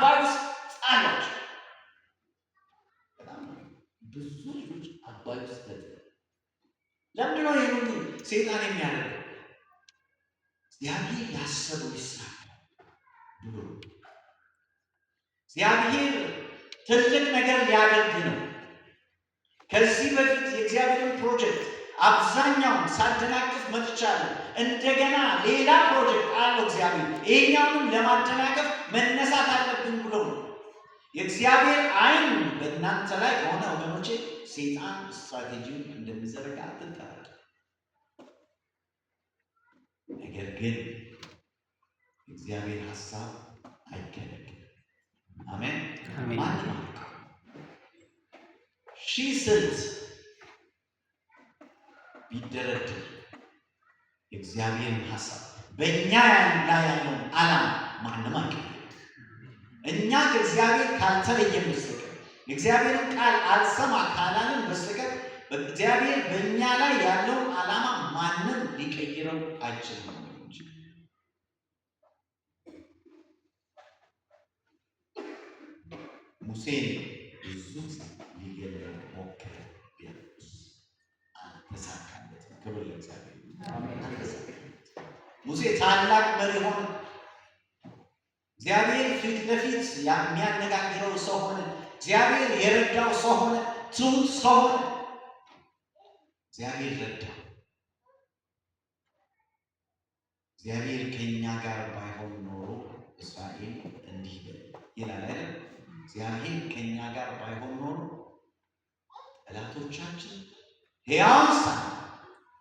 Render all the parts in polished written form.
አባይ ውስጥ ጣሏቸው። በጣም ብዙ ልጆች አባይ ውስጥ ተጥለው። ለምንድን ነው ይህን ሰይጣን የሚያደርገው? እግዚአብሔር ያሰበው ይስራል ብሎ እግዚአብሔር ትልቅ ነገር ሊያደርግ ነው። ከዚህ በፊት የእግዚአብሔርን ፕሮጀክት አብዛኛውን ሳደናቅፍ መጥቻለሁ። እንደገና ሌላ ፕሮጀክት አለው እግዚአብሔር። ይሄኛውንም ለማደናቀፍ መነሳት አለብን ብሎ ነው። የእግዚአብሔር ዓይን በእናንተ ላይ ከሆነ ወገኖቼ ሰይጣን ስትራቴጂውን እንደሚዘረጋ አትጠራጠሩ። ነገር ግን እግዚአብሔር ሐሳብ አይከለክልም። አሜን አሜን። ማንም ሺህ ስልት ቢደረድር የእግዚአብሔርን ሐሳብ በእኛ ላይ ያለውን ዓላማ ማንም አይቀርም። እኛ ከእግዚአብሔር ካልተለየን በስተቀር የእግዚአብሔርን ቃል አልሰማ ካላልን በስተቀር እግዚአብሔር በእኛ ላይ ያለውን ዓላማ ማንም ሊቀይረው አይችልም። ሙሴን ብዙ ሊገለው ሞከረ፣ አልተሳካለትም። ክብር ለእግዚአብሔር። ሙሴ ታላቅ መሪ ሆነ። እግዚአብሔር ፊት ለፊት የሚያነጋግረው ሰው ሆነ። እግዚአብሔር የረዳው ሰው ሆነ። ትሁት ሰው ሆነ። እግዚአብሔር ረዳው። እግዚአብሔር ከእኛ ጋር ባይሆን ኖሮ እስራኤል እንዲህ ይላል አይደል? እግዚአብሔር ከእኛ ጋር ባይሆን ኖሮ ጠላቶቻችን ሕያዋን ሳለን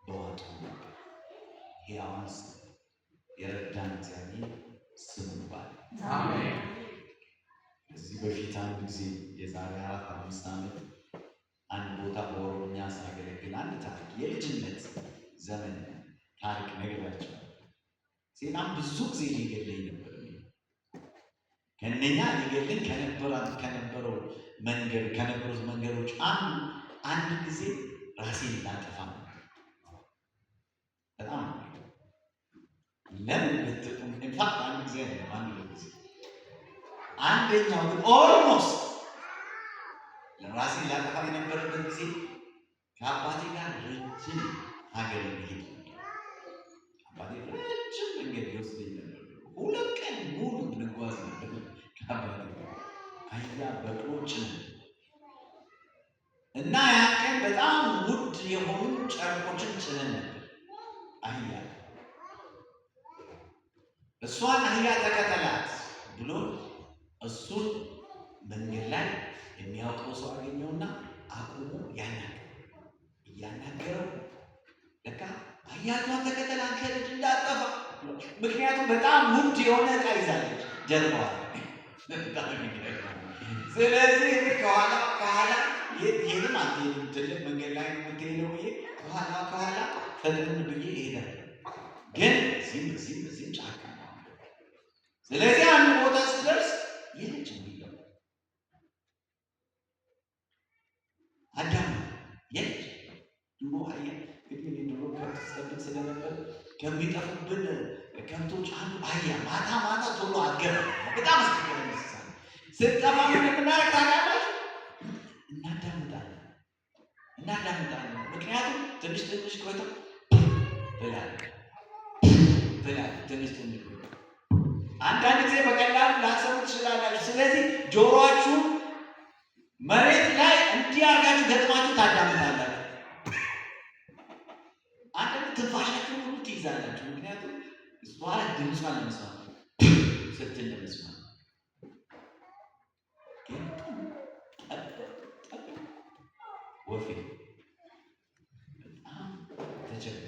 በዋጡ ነበር። ሕያዋን ሳለን የረዳን እግዚአብሔር ስሙ ይባላል። አሜን። ከዚህ በፊት አንድ ጊዜ የዛሬ 4-5 ዓመት አንድ ቦታ በኦሮምኛ ሳገለግል አንድ ታሪክ የልጅነት ዘመን ታሪክ ነግራቸዋለሁ። ሰይጣን ብዙ ጊዜ ሊገለኝ ነበር። ከነኛ ሊገለኝ ከነበሩት መንገዶች አንድ ጊዜ ራሴን ላጠፋ ነው። በጣም ለምን ብትጡም ኢንፋክት አንድ ጊዜ አንደኛው ግን ኦልሞስት ለራሴን ላጠፋ የነበረበት ጊዜ ከአባቴ ጋር ረጅም ሀገር መሄድ አባቴ ረጅም መንገድ ይወስደኝ ነበር። 2 ቀን ሙሉ እንጓዝ ነበር ከአባቴ ጋር አህያ በቅሎች እና ያ ቀን በጣም ውድ የሆኑ ጨርቆችን ጭነን ነበር። አህያ እሷን አህያ ተከተላት ብሎ እሱን መንገድ ላይ የሚያውቀው ሰው አገኘውና አቁሞ እያናገረው ለካ አህያቷን ተከተል አንተ ልጅ እንዳጠፋ። ምክንያቱም በጣም ውድ የሆነ ዕቃ ይዛለች ጀርባዋ። ስለዚህ ከኋላ የትሄድም አትሄድም፣ ትልቅ መንገድ ላይ ነው የምትሄደው ብዬ ከኋላ ፈጥን ብዬ እሄዳለሁ። ግን እዚህም ጫካ ነው። ስለዚህ አንድ ቦታ ስደርስ የልጅ የሚለው አዳም የልጅ ድሮ አያ እንግዲህ ድሮ ከብት ስጠብቅ ስለነበር ከሚጠፉብን ከብቶች አንዱ አህያ ማታ ቶሎ አትገባም። በጣም አስቸጋሪ እንስሳ ነው። ስትጠፋ ምን የምናደርግ ታውቃላችሁ? እናዳምጣለን። ምክንያቱም ትንሽ ቆይቶ ብላለች ትንሽ ቆይቶ አንዳንድ ጊዜ በቀላሉ ላሰሙ ትችላላችሁ። ስለዚህ ጆሮአችሁ መሬት ላይ እንዲህ አድርጋችሁ ገጥማችሁ ታዳምጣላችሁ። አንዳንድ ትንፋሻችሁ ሁሉ ትይዛላችሁ። ምክንያቱም እሷ ድምጿን ለመስማት ስትል ለመስማት ወፌ በጣም ተቸገረ።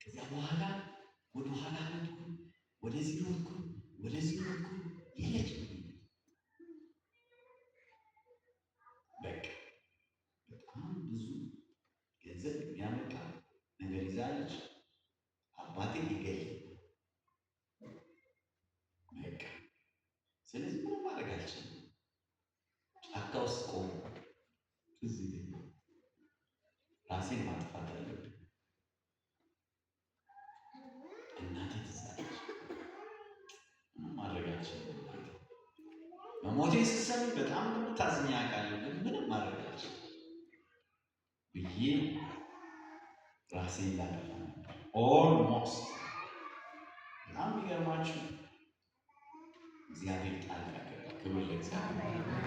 ከዚያ በኋላ ወደ ኋላ ሄድኩ፣ ወደዚህ ሄድኩ የለች በቃ በጣም ብዙ ገንዘብ የሚያመጣ ነገር ይዛለች። አባቴ ሊገኝ በቃ ስለዚህ ምንም ማድረግ አልችልም። ጫካ ውስጥ ቆሙ። እዚህ ራሴን ማጥፋት አለብኝ። እናቴ ትዛለች። ምንም ማድረግ አልችልም። መሞቴ ስትሰሚ በጣም ታዝኛ አውቃለሁ፣ ግን ምንም ማድረግ አልችልም ብዬ ራሴን ላጠፋ ነበር ኦልሞስት። በጣም የሚገርማችሁ እግዚአብሔር ጣልቃ ገባ። ክብር ለእግዚአብሔር።